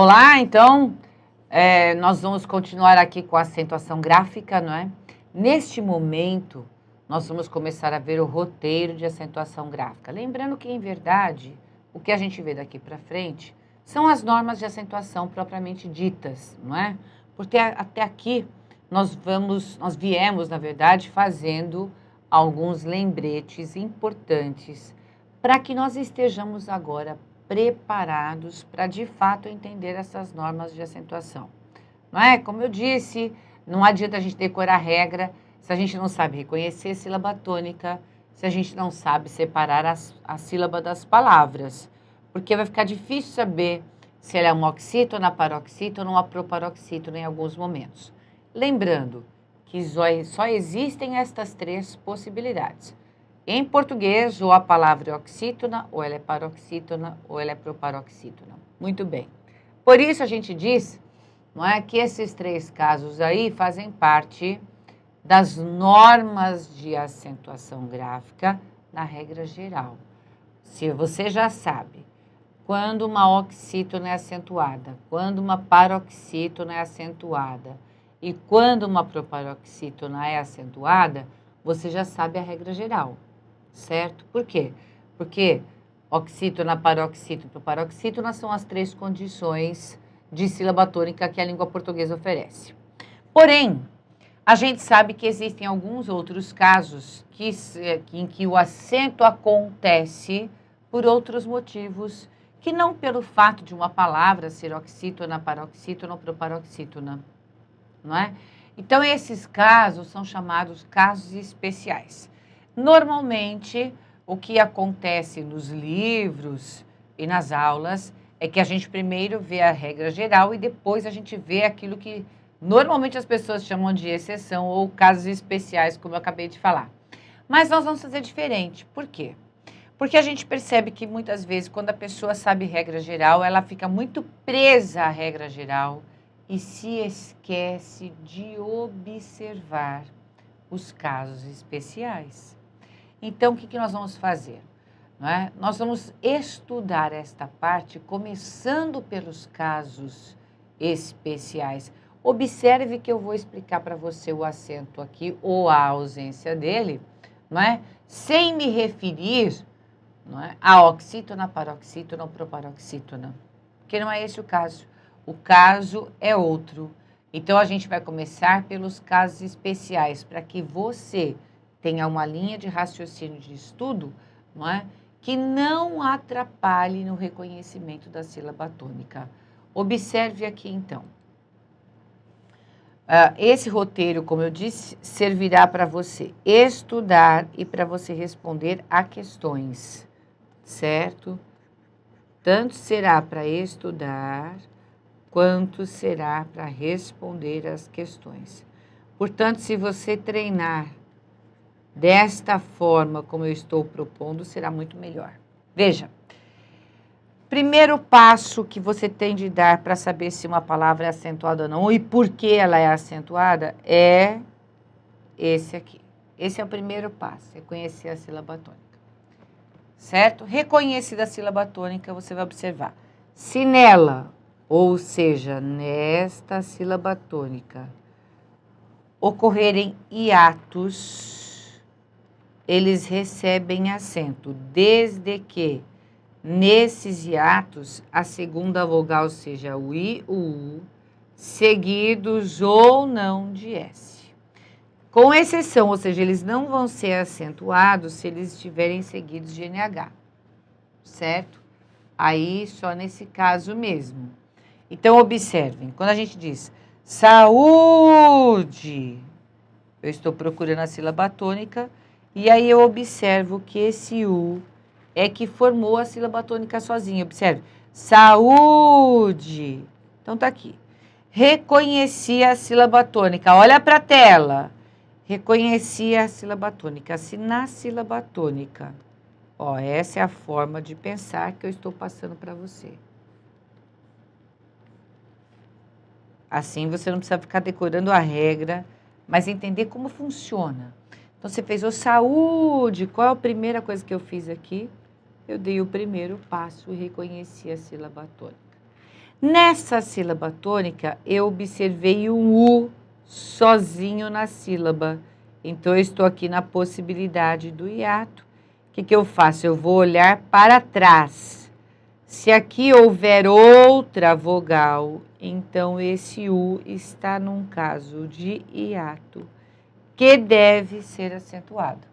Olá, então, nós vamos continuar aqui com a acentuação gráfica, não é? Neste momento, nós vamos começar a ver o roteiro de acentuação gráfica. Lembrando que, em verdade, o que a gente vê daqui para frente são as normas de acentuação propriamente ditas, não é? Porque até aqui nós viemos, na verdade, fazendo alguns lembretes importantes para que nós estejamos agora preparados para, de fato, entender essas normas de acentuação. Não é? Como eu disse, não adianta a gente decorar a regra se a gente não sabe reconhecer sílaba tônica, se a gente não sabe separar a sílaba das palavras, porque vai ficar difícil saber se ela é uma oxítona, paroxítona ou uma proparoxítona em alguns momentos. Lembrando que só existem estas três possibilidades. Em português, ou a palavra é oxítona, ou ela é paroxítona, ou ela é proparoxítona. Muito bem. Por isso a gente diz, não é, que esses três casos aí fazem parte das normas de acentuação gráfica na regra geral. Se você já sabe quando uma oxítona é acentuada, quando uma paroxítona é acentuada e quando uma proparoxítona é acentuada, você já sabe a regra geral. Certo? Por quê? Porque oxítona, paroxítona e proparoxítona são as três condições de sílaba tônica que a língua portuguesa oferece. Porém, a gente sabe que existem alguns outros casos em que o acento acontece por outros motivos, que não pelo fato de uma palavra ser oxítona, paroxítona ou proparoxítona, não é? Então, esses casos são chamados casos especiais. Normalmente, o que acontece nos livros e nas aulas é que a gente primeiro vê a regra geral e depois a gente vê aquilo que normalmente as pessoas chamam de exceção ou casos especiais, como eu acabei de falar. Mas nós vamos fazer diferente. Por quê? Porque a gente percebe que muitas vezes, quando a pessoa sabe regra geral, ela fica muito presa à regra geral e se esquece de observar os casos especiais. Então, o que nós vamos fazer? Não é? Nós vamos estudar esta parte começando pelos casos especiais. Observe que eu vou explicar para você o acento aqui ou a ausência dele, não é? Sem me referir, não é, a oxítona, paroxítona ou proparoxítona, porque não é esse o caso. O caso é outro. Então, a gente vai começar pelos casos especiais, para que você tenha uma linha de raciocínio de estudo, não é, que não atrapalhe no reconhecimento da sílaba tônica. Observe aqui, então. Esse roteiro, como eu disse, servirá para você estudar e para você responder a questões, certo? Tanto será para estudar, quanto será para responder as questões. Portanto, se você treinar desta forma, como eu estou propondo, será muito melhor. Veja, primeiro passo que você tem de dar para saber se uma palavra é acentuada ou não e por que ela é acentuada é esse aqui. Esse é o primeiro passo, é conhecer a sílaba tônica. Certo? Reconhecida a sílaba tônica, você vai observar. Se nela, ou seja, nesta sílaba tônica, ocorrerem hiatos, eles recebem acento, desde que nesses hiatos a segunda vogal seja o I, o U, seguidos ou não de S. Com exceção, ou seja, eles não vão ser acentuados se eles estiverem seguidos de NH, certo? Aí só nesse caso mesmo. Então, observem, quando a gente diz saúde, eu estou procurando a sílaba tônica, e aí eu observo que esse U é que formou a sílaba tônica sozinha. Observe, saúde. Então, tá aqui. Reconheci a sílaba tônica. Olha para a tela. Reconheci a sílaba tônica. Se na sílaba tônica, ó, essa é a forma de pensar que eu estou passando para você. Assim, você não precisa ficar decorando a regra, mas entender como funciona. Então, você fez o saúde. Qual é a primeira coisa que eu fiz aqui? Eu dei o primeiro passo e reconheci a sílaba tônica. Nessa sílaba tônica, eu observei um U sozinho na sílaba. Então, eu estou aqui na possibilidade do hiato. O que eu faço? Eu vou olhar para trás. Se aqui houver outra vogal, então esse U está num caso de hiato, que deve ser acentuado.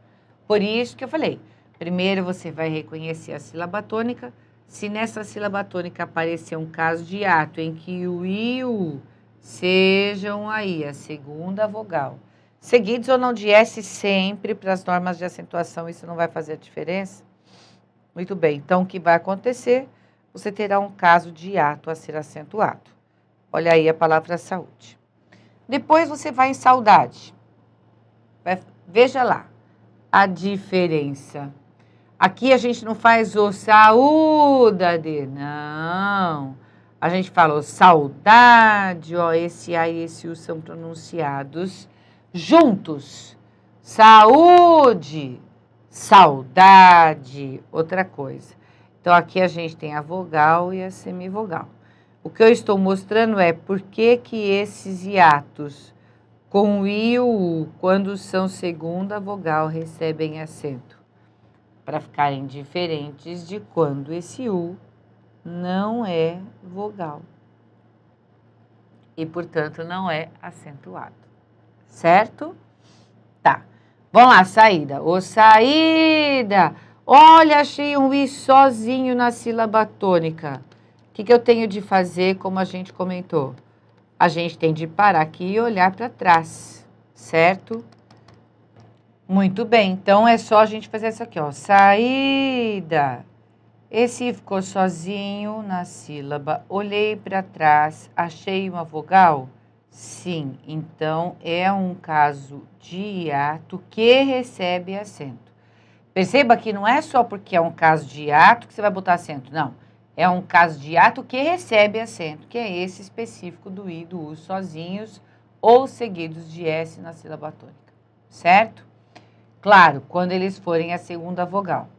Por isso que eu falei, primeiro você vai reconhecer a sílaba tônica. Se nessa sílaba tônica aparecer um caso de hiato em que o I e o U sejam aí a segunda vogal, seguidos ou não de S sempre, para as normas de acentuação, isso não vai fazer a diferença? Muito bem, então o que vai acontecer? Você terá um caso de hiato a ser acentuado. Olha aí a palavra saúde. Depois você vai em saudade. Veja lá a diferença. Aqui a gente não faz o saúde, não. A gente fala o saudade, ó, esse A e esse U são pronunciados juntos. Saúde, saudade, outra coisa. Então, aqui a gente tem a vogal e a semivogal. O que eu estou mostrando é por que esses hiatos com o I e o U, quando são segunda vogal, recebem acento. Para ficarem diferentes de quando esse U não é vogal. E, portanto, não é acentuado. Certo? Tá. Vamos lá, saída. Ô, saída! Olha, achei um I sozinho na sílaba tônica. O que eu tenho de fazer, como a gente comentou? A gente tem de parar aqui e olhar para trás, certo? Muito bem, então é só a gente fazer isso aqui, ó. Saída. Esse I ficou sozinho na sílaba. Olhei para trás, achei uma vogal? Sim, então é um caso de hiato que recebe acento. Perceba que não é só porque é um caso de hiato que você vai botar acento, não. É um caso de hiato que recebe acento, que é esse específico do I e do U sozinhos ou seguidos de S na sílaba tônica, certo? Claro, quando eles forem a segunda vogal.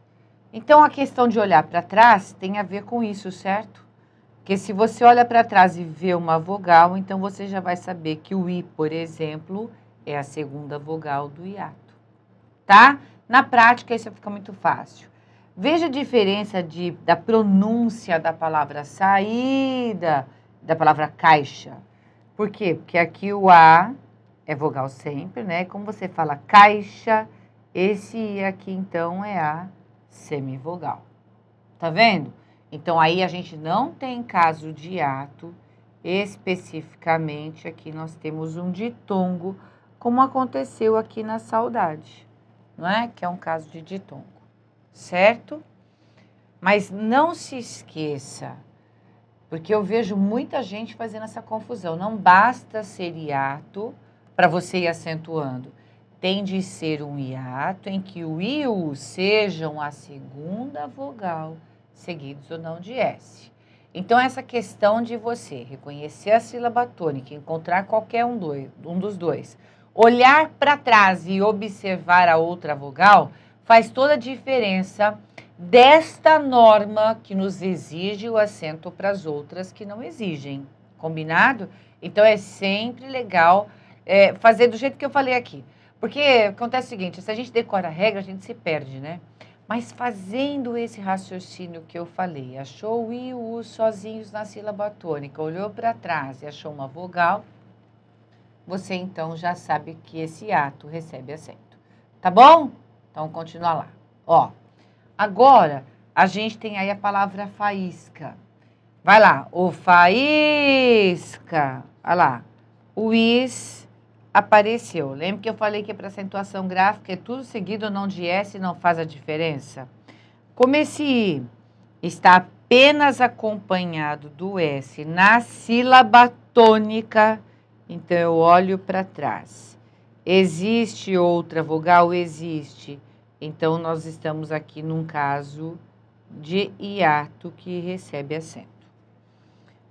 Então, a questão de olhar para trás tem a ver com isso, certo? Porque se você olha para trás e vê uma vogal, então você já vai saber que o I, por exemplo, é a segunda vogal do hiato, tá? Na prática, isso fica muito fácil. Veja a diferença da pronúncia da palavra saída, da palavra caixa. Por quê? Porque aqui o A é vogal sempre, né? Como você fala caixa, esse I aqui, então, é a semivogal. Tá vendo? Então, aí a gente não tem caso de hiato. Especificamente, aqui nós temos um ditongo, como aconteceu aqui na saudade, não é? Que é um caso de ditongo, certo? Mas não se esqueça, porque eu vejo muita gente fazendo essa confusão. Não basta ser hiato para você ir acentuando. Tem de ser um hiato em que o I e o U sejam a segunda vogal, seguidos ou não de S. Então, essa questão de você reconhecer a sílaba tônica, encontrar qualquer um dos dois, olhar para trás e observar a outra vogal, faz toda a diferença desta norma que nos exige o acento para as outras que não exigem. Combinado? Então, é sempre legal fazer do jeito que eu falei aqui. Porque acontece o seguinte, se a gente decora a regra, a gente se perde, né? Mas fazendo esse raciocínio que eu falei, achou o I e o U sozinhos na sílaba tônica, olhou para trás e achou uma vogal, você então já sabe que esse ato recebe acento. Tá bom? Então, continua lá. Ó, agora a gente tem aí a palavra faísca. Vai lá, o faísca. Olha lá, o is apareceu. Lembra que eu falei que para acentuação gráfica é tudo seguido ou não de S, não faz a diferença? Como esse I está apenas acompanhado do S na sílaba tônica, então eu olho para trás. Existe outra vogal? Existe. Então, nós estamos aqui num caso de hiato que recebe acento.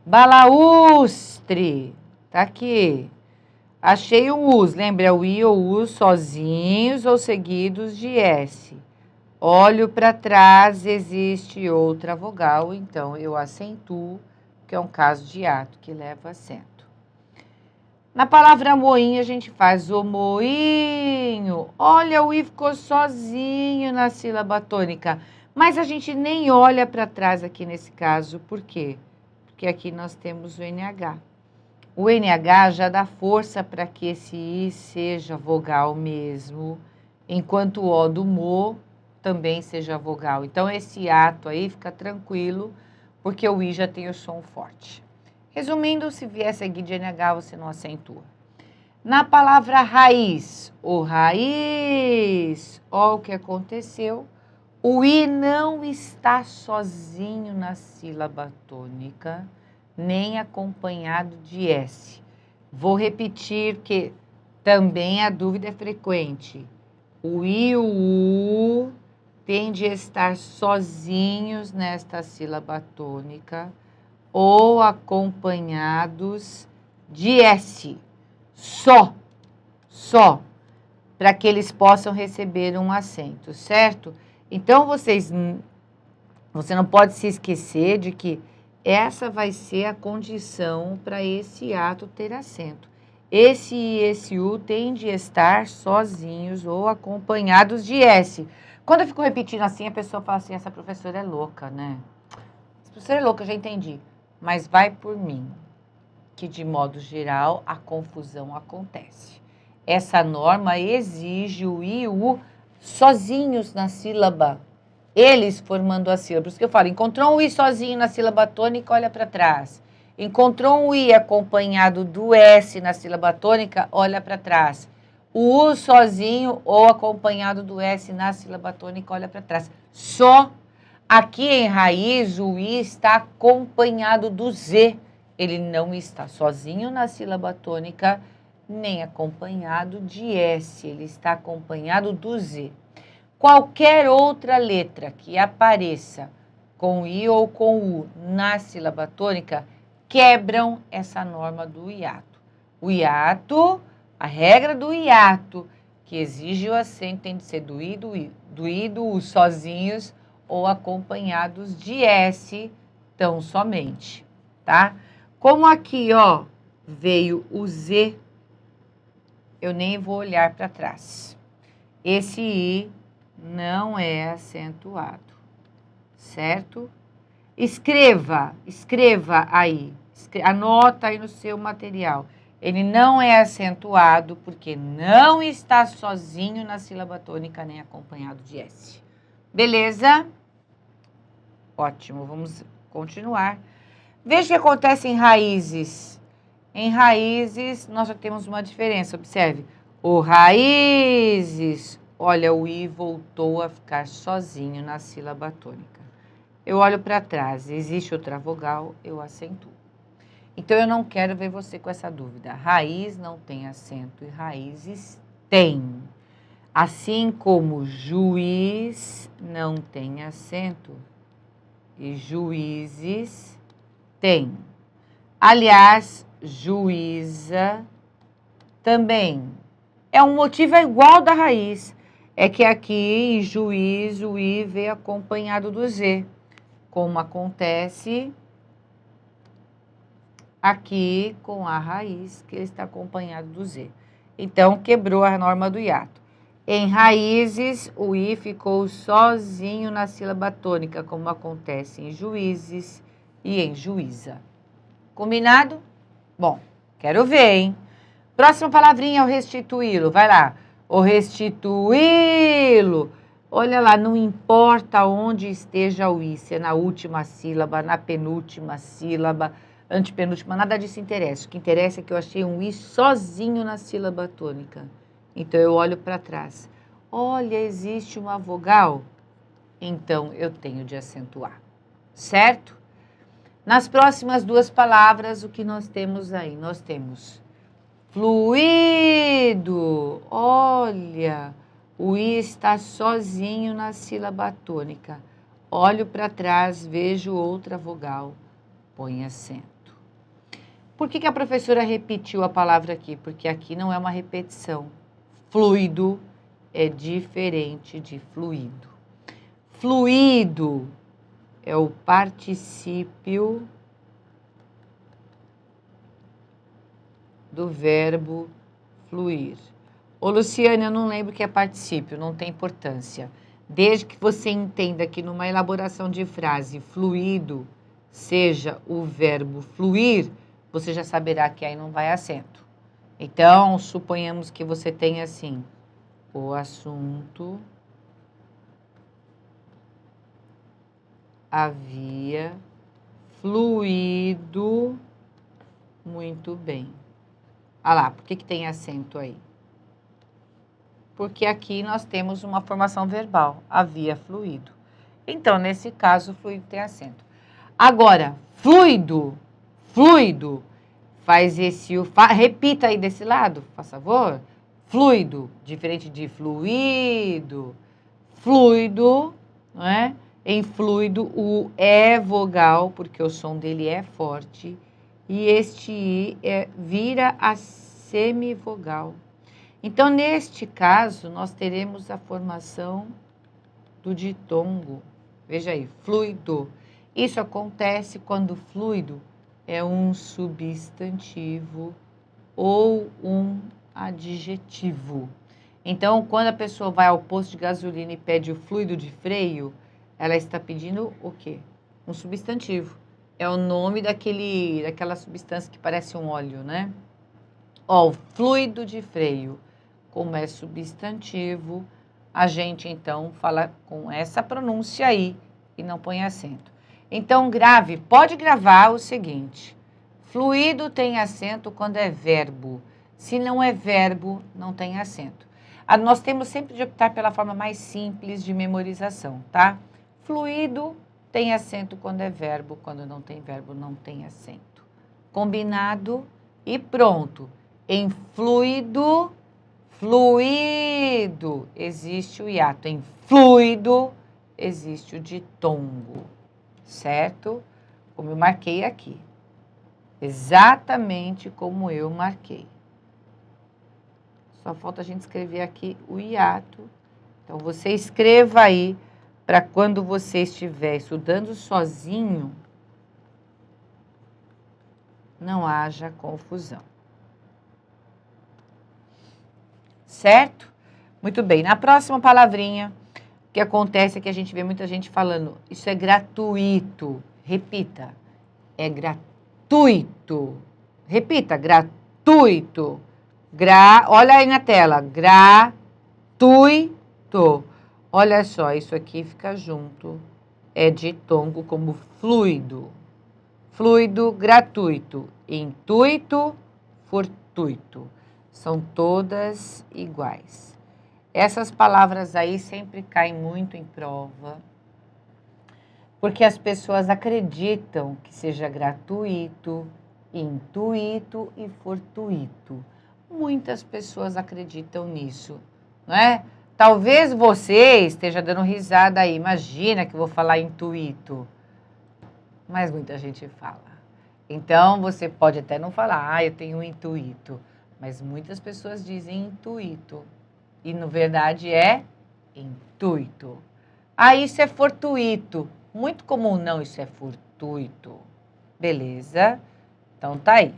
Balaústre. Tá aqui. Achei um US, lembra o I ou U sozinhos ou seguidos de S. Olho para trás, existe outra vogal, então eu acentuo que é um caso de ato que leva acento. Na palavra moinho, a gente faz o moinho. Olha, o i ficou sozinho na sílaba tônica. Mas a gente nem olha para trás aqui nesse caso. Por quê? Porque aqui nós temos o NH. O NH já dá força para que esse i seja vogal mesmo, enquanto o O do mo também seja vogal. Então, esse ato aí fica tranquilo, porque o i já tem o som forte. Resumindo, se vier seguir de NH, você não acentua. Na palavra raiz, o raiz, olha o que aconteceu. O i não está sozinho na sílaba tônica, nem acompanhado de S. Vou repetir que também a dúvida é frequente. O i e o u tendem a estar sozinhos nesta sílaba tônica ou acompanhados de S. Só, para que eles possam receber um acento, certo? Então, você não pode se esquecer de que essa vai ser a condição para esse ato ter acento. Esse I e esse U tendem a estar sozinhos ou acompanhados de S. Quando eu fico repetindo assim, a pessoa fala assim, essa professora é louca, né? Essa professora é louca, eu já entendi. Mas vai por mim, que de modo geral a confusão acontece. Essa norma exige o I e o U sozinhos na sílaba. Eles formando a sílaba. Por isso que eu falo, encontrou um i sozinho na sílaba tônica, olha para trás. Encontrou um i acompanhado do S na sílaba tônica, olha para trás. O U sozinho ou acompanhado do S na sílaba tônica, olha para trás. Só aqui em raiz, o I está acompanhado do Z. Ele não está sozinho na sílaba tônica, nem acompanhado de S. Ele está acompanhado do Z. Qualquer outra letra que apareça com I ou com U na sílaba tônica quebram essa norma do hiato. O hiato, a regra do hiato, que exige o acento, tem de ser do I e do U sozinhos ou acompanhados de S tão somente, tá? Como aqui, ó, veio o Z, eu nem vou olhar para trás. Esse I não é acentuado, certo? Escreva aí, anota aí no seu material. Ele não é acentuado porque não está sozinho na sílaba tônica nem acompanhado de S. Beleza? Ótimo, vamos continuar. Veja o que acontece em raízes. Em raízes, nós já temos uma diferença, observe. O raízes, olha, o I voltou a ficar sozinho na sílaba tônica. Eu olho para trás, existe outra vogal, eu acentuo. Então, eu não quero ver você com essa dúvida. Raiz não tem acento e raízes tem. Assim como juiz não tem acento e juízes tem. Aliás, juíza também. É um motivo igual da raiz. É que aqui, em juiz, o I veio acompanhado do Z. Como acontece aqui com a raiz, que ele está acompanhado do Z. Então, quebrou a norma do hiato. Em raízes, o I ficou sozinho na sílaba tônica, como acontece em juízes e em juíza. Combinado? Bom, quero ver, hein? Próxima palavrinha é o restituí-lo. Vai lá. O restituí-lo. Olha lá, não importa onde esteja o i, se é na última sílaba, na penúltima sílaba, antepenúltima, nada disso interessa. O que interessa é que eu achei um i sozinho na sílaba tônica. Então, eu olho para trás. Olha, existe uma vogal? Então, eu tenho de acentuar. Certo? Nas próximas duas palavras, o que nós temos aí? Nós temos fluido. Olha, o i está sozinho na sílaba tônica. Olho para trás, vejo outra vogal. Põe acento. Por que a professora repetiu a palavra aqui? Porque aqui não é uma repetição. Fluido é diferente de fluido. Fluido é o particípio do verbo fluir. Ô, Luciane, eu não lembro o que é particípio, não tem importância. Desde que você entenda que numa elaboração de frase, fluido seja o verbo fluir, você já saberá que aí não vai acento. Então, suponhamos que você tenha assim, o assunto havia fluído muito bem. Ah lá, por que tem acento aí? Porque aqui nós temos uma formação verbal, havia fluído. Então, nesse caso, fluido tem acento. Agora, fluido, faz esse... repita aí desse lado, por favor. Fluido, diferente de fluido. Fluido, não é? Em fluido, o é vogal, porque o som dele é forte. E este i vira a semivogal. Então, neste caso, nós teremos a formação do ditongo. Veja aí, fluido. Isso acontece quando fluido é um substantivo ou um adjetivo. Então, quando a pessoa vai ao posto de gasolina e pede o fluido de freio, ela está pedindo o quê? Um substantivo. É o nome daquela substância que parece um óleo, né? Ó, o fluido de freio. Como é substantivo, a gente então fala com essa pronúncia aí e não põe acento. Então, grave, pode gravar o seguinte: fluido tem acento quando é verbo. Se não é verbo, não tem acento. Nós temos sempre de optar pela forma mais simples de memorização, tá? Fluido tem acento quando é verbo, quando não tem verbo, não tem acento. Combinado e pronto. Em fluido, existe o hiato. Em fluido, existe o ditongo, certo? Como eu marquei aqui. Exatamente como eu marquei. Só falta a gente escrever aqui o hiato. Então, você escreva aí para quando você estiver estudando sozinho, não haja confusão. Certo? Muito bem. Na próxima palavrinha, o que acontece é que a gente vê muita gente falando, isso é gratuito. Repita. É gratuito. Repita, gratuito. Olha aí na tela. Gratuito. Olha só, isso aqui fica junto. É ditongo como fluido. Fluido, gratuito. Intuito, fortuito. São todas iguais. Essas palavras aí sempre caem muito em prova, porque as pessoas acreditam que seja gratuito, intuito e fortuito. Muitas pessoas acreditam nisso, não é? Talvez você esteja dando risada aí. Imagina que eu vou falar intuito. Mas muita gente fala. Então, você pode até não falar, eu tenho um intuito. Mas muitas pessoas dizem intuito. E, na verdade, é intuito. Isso é fortuito. Muito comum, não, isso é fortuito. Beleza? Então, tá aí.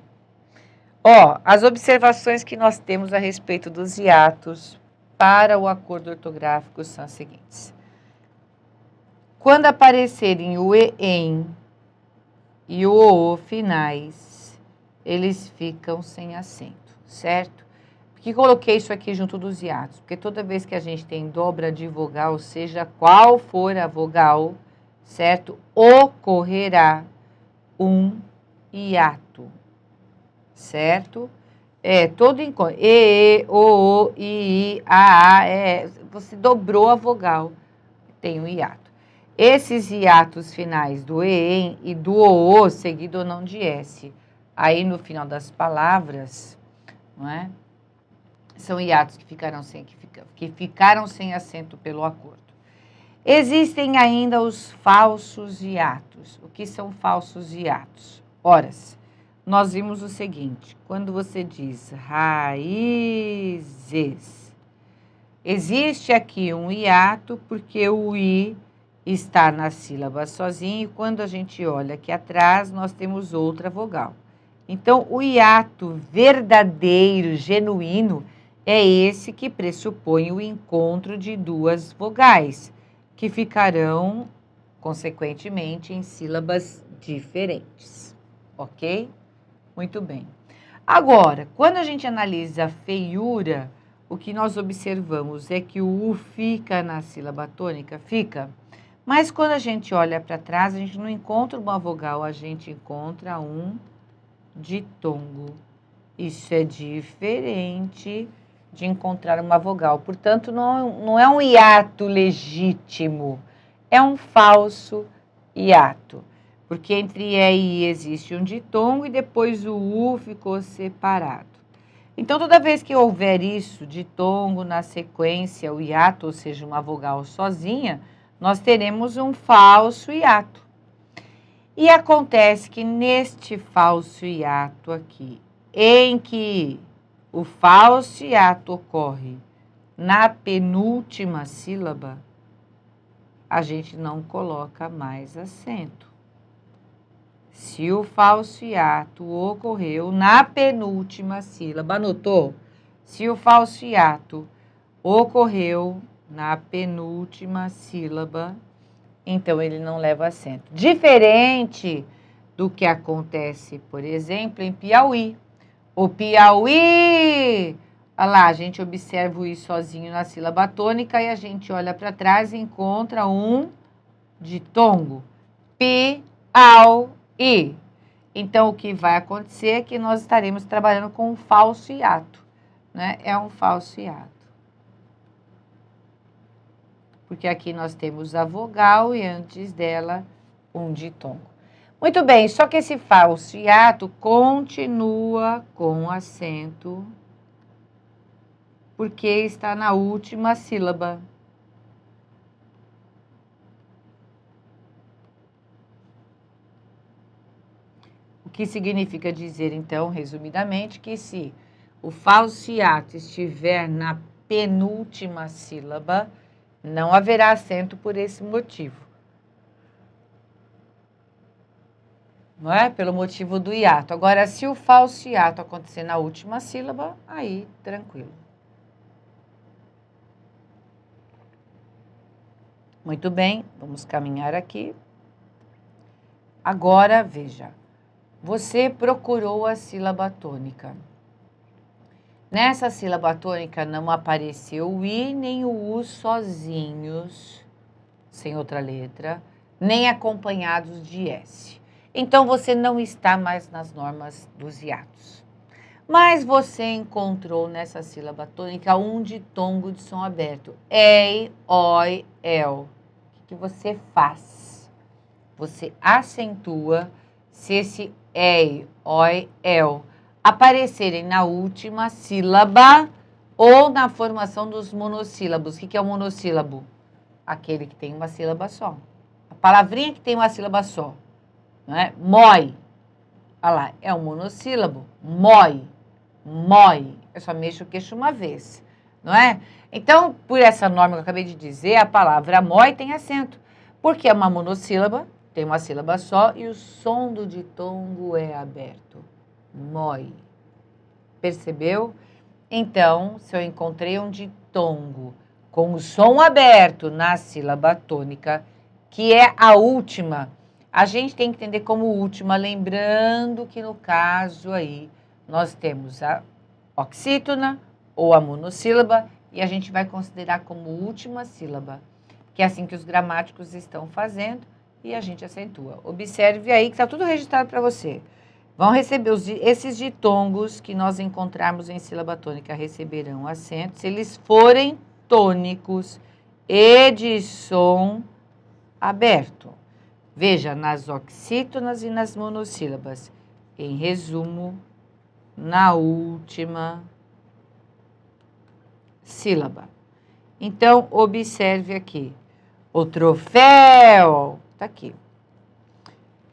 Ó, as observações que nós temos a respeito dos hiatos para o acordo ortográfico são as seguintes. Quando aparecerem o em e o o finais, eles ficam sem acento, certo? Por que coloquei isso aqui junto dos hiatos? Porque toda vez que a gente tem dobra de vogal, seja qual for a vogal, certo? Ocorrerá um hiato, certo? Todo encontro. O, I, A, você dobrou a vogal, tem um hiato. Esses hiatos finais do EM e do OO, seguido ou não de S, aí no final das palavras, não é? São hiatos que ficaram sem acento pelo acordo. Existem ainda os falsos hiatos. O que são falsos hiatos? Ora, nós vimos o seguinte, quando você diz raízes, existe aqui um hiato porque o I está na sílaba sozinho e quando a gente olha aqui atrás, nós temos outra vogal. Então, o hiato verdadeiro, genuíno, é esse que pressupõe o encontro de duas vogais, que ficarão, consequentemente, em sílabas diferentes. Ok? Muito bem. Agora, quando a gente analisa a feiura, o que nós observamos é que o U fica na sílaba tônica, fica. Mas quando a gente olha para trás, a gente não encontra uma vogal, a gente encontra um ditongo. Isso é diferente de encontrar uma vogal. Portanto, não é um hiato legítimo, é um falso hiato. Porque entre E e I existe um ditongo e depois o U ficou separado. Então, toda vez que houver isso, ditongo na sequência, o hiato, ou seja, uma vogal sozinha, nós teremos um falso hiato. E acontece que neste falso hiato aqui, em que o falso hiato ocorre na penúltima sílaba, a gente não coloca mais acento. Se o falso hiato ocorreu na penúltima sílaba, anotou? Se o falso hiato ocorreu na penúltima sílaba, então ele não leva acento. Diferente do que acontece, por exemplo, em Piauí. O Piauí, olha lá, a gente observa o I sozinho na sílaba tônica e a gente olha para trás e encontra um ditongo. Piauí. Então, o que vai acontecer é que nós estaremos trabalhando com um falso hiato, né? É um falso hiato. Porque aqui nós temos a vogal e antes dela um ditongo. Muito bem, só que esse falso hiato continua com acento, porque está na última sílaba. O que significa dizer, então, resumidamente, que se o falso hiato estiver na penúltima sílaba, não haverá acento por esse motivo. Não é? Pelo motivo do hiato. Agora, se o falso hiato acontecer na última sílaba, aí tranquilo. Muito bem, vamos caminhar aqui. Agora, veja, você procurou a sílaba tônica. Nessa sílaba tônica não apareceu o I nem o U sozinhos, sem outra letra, nem acompanhados de S. Então, você não está mais nas normas dos hiatos. Mas você encontrou nessa sílaba tônica um ditongo de som aberto. Ei, oi, el. O que você faz? Você acentua se esse ei, oi, el aparecerem na última sílaba ou na formação dos monossílabos. O que é o monossílabo? Aquele que tem uma sílaba só. A palavrinha que tem uma sílaba só. Não é? Mói. Olha lá, é um monossílabo. Mói. Mói. Eu só mexo o queixo uma vez. Não é? Então, por essa norma que eu acabei de dizer, a palavra mói tem acento. Porque é uma monossílaba, tem uma sílaba só e o som do ditongo é aberto. Mói. Percebeu? Então, se eu encontrei um ditongo com o som aberto na sílaba tônica, que é a última, a gente tem que entender como última, lembrando que no caso aí nós temos a oxítona ou a monossílaba e a gente vai considerar como última sílaba, que é assim que os gramáticos estão fazendo e a gente acentua. Observe aí que está tudo registrado para você. Vão receber esses ditongos que nós encontrarmos em sílaba tônica receberão acento se eles forem tônicos e de som aberto. Veja, nas oxítonas e nas monossílabas. Em resumo, na última sílaba. Então, observe aqui. O troféu, tá aqui.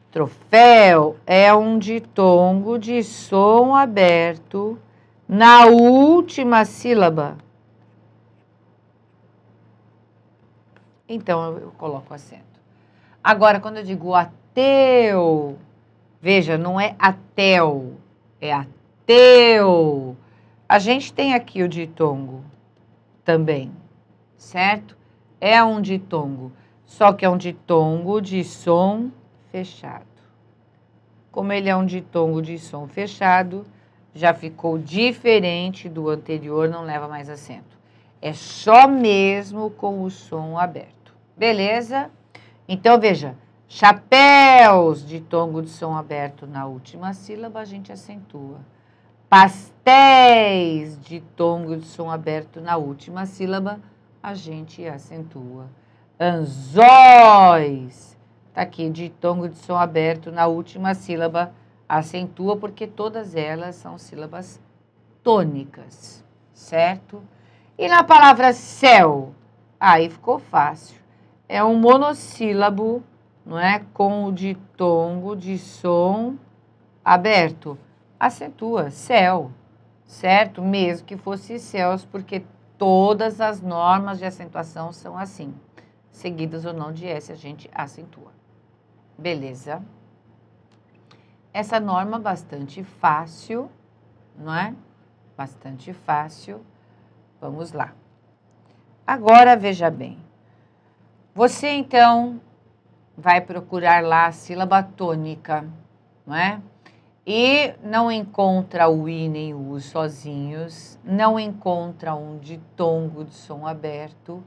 Troféu é um ditongo de som aberto na última sílaba. Então, eu coloco acento. Agora, quando eu digo ateu, veja, não é atel, é ateu. A gente tem aqui o ditongo também, certo? É um ditongo, só que é um ditongo de som fechado. Como ele é um ditongo de som fechado, já ficou diferente do anterior, não leva mais acento. É só mesmo com o som aberto. Beleza? Então, veja, chapéus, ditongo de som aberto na última sílaba, a gente acentua. Pastéis, ditongo de som aberto na última sílaba, a gente acentua. Anzóis, tá aqui, ditongo de som aberto na última sílaba, acentua, porque todas elas são sílabas tônicas, certo? E na palavra céu, aí ficou fácil. É um monossílabo, não é? Com o ditongo de som aberto. Acentua, céu, certo? Mesmo que fosse céus, porque todas as normas de acentuação são assim. Seguidas ou não de S, a gente acentua. Beleza? Essa norma bastante fácil, não é? Bastante fácil. Vamos lá. Agora, veja bem. Você, então, vai procurar lá a sílaba tônica, não é? E não encontra o I nem o U sozinhos, não encontra um ditongo de som aberto,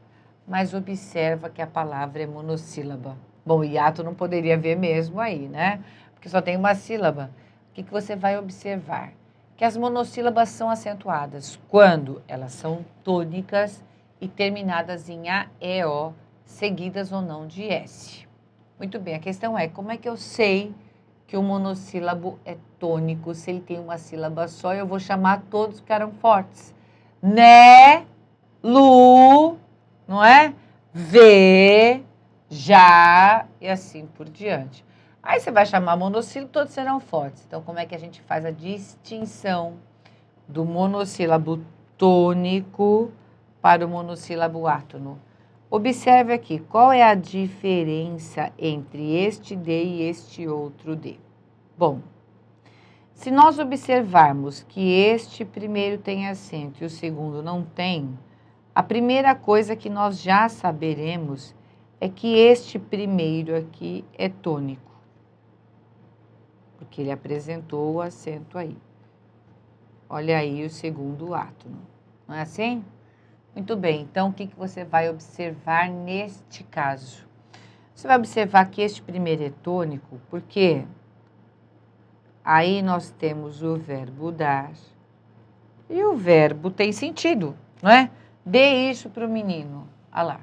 mas observa que a palavra é monossílaba. Bom, hiato não poderia ver mesmo aí, né? Porque só tem uma sílaba. O que você vai observar? Que as monossílabas são acentuadas quando elas são tônicas e terminadas em A, E, O, seguidas ou não de S. Muito bem, a questão é, como é que eu sei que o monossílabo é tônico? Se ele tem uma sílaba só, eu vou chamar todos que eram fortes. Né, lu, não é? Vê, já, e assim por diante. Aí você vai chamar monossílabo, todos serão fortes. Então, como é que a gente faz a distinção do monossílabo tônico para o monossílabo átono? Observe aqui, qual é a diferença entre este D e este outro D? Bom, se nós observarmos que este primeiro tem acento e o segundo não tem, a primeira coisa que nós já saberemos é que este primeiro aqui é tônico, porque ele apresentou o acento aí. Olha aí o segundo átono, não é assim? Muito bem, então o que você vai observar neste caso? Você vai observar que este primeiro é tônico, porque aí nós temos o verbo dar e o verbo tem sentido, não é? Dê isso para o menino, olha lá,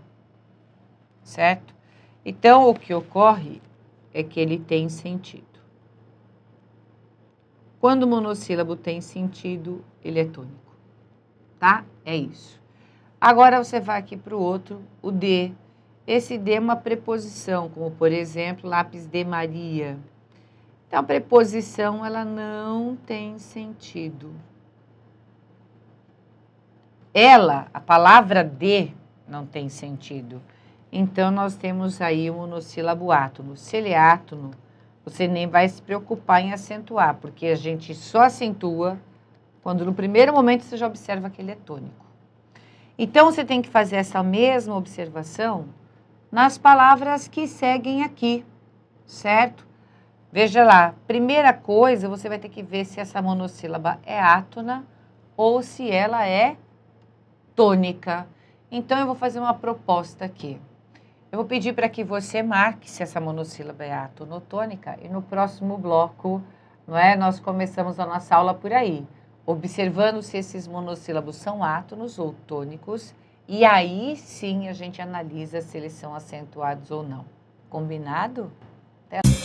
certo? Então, o que ocorre é que ele tem sentido. Quando o monossílabo tem sentido, ele é tônico, tá? É isso. Agora você vai aqui para o outro, o D. Esse D é uma preposição, como por exemplo, lápis de Maria. Então, a preposição, ela não tem sentido. Ela, a palavra de, não tem sentido. Então, nós temos aí o monossílabo átono. Se ele é átono, você nem vai se preocupar em acentuar, porque a gente só acentua quando no primeiro momento você já observa que ele é tônico. Então, você tem que fazer essa mesma observação nas palavras que seguem aqui, certo? Veja lá, primeira coisa, você vai ter que ver se essa monossílaba é átona ou se ela é tônica. Então, eu vou fazer uma proposta aqui. Eu vou pedir para que você marque se essa monossílaba é átona ou tônica e no próximo bloco, não é? Nós começamos a nossa aula por aí, observando se esses monossílabos são átonos ou tônicos, e aí sim a gente analisa se eles são acentuados ou não. Combinado? Até lá.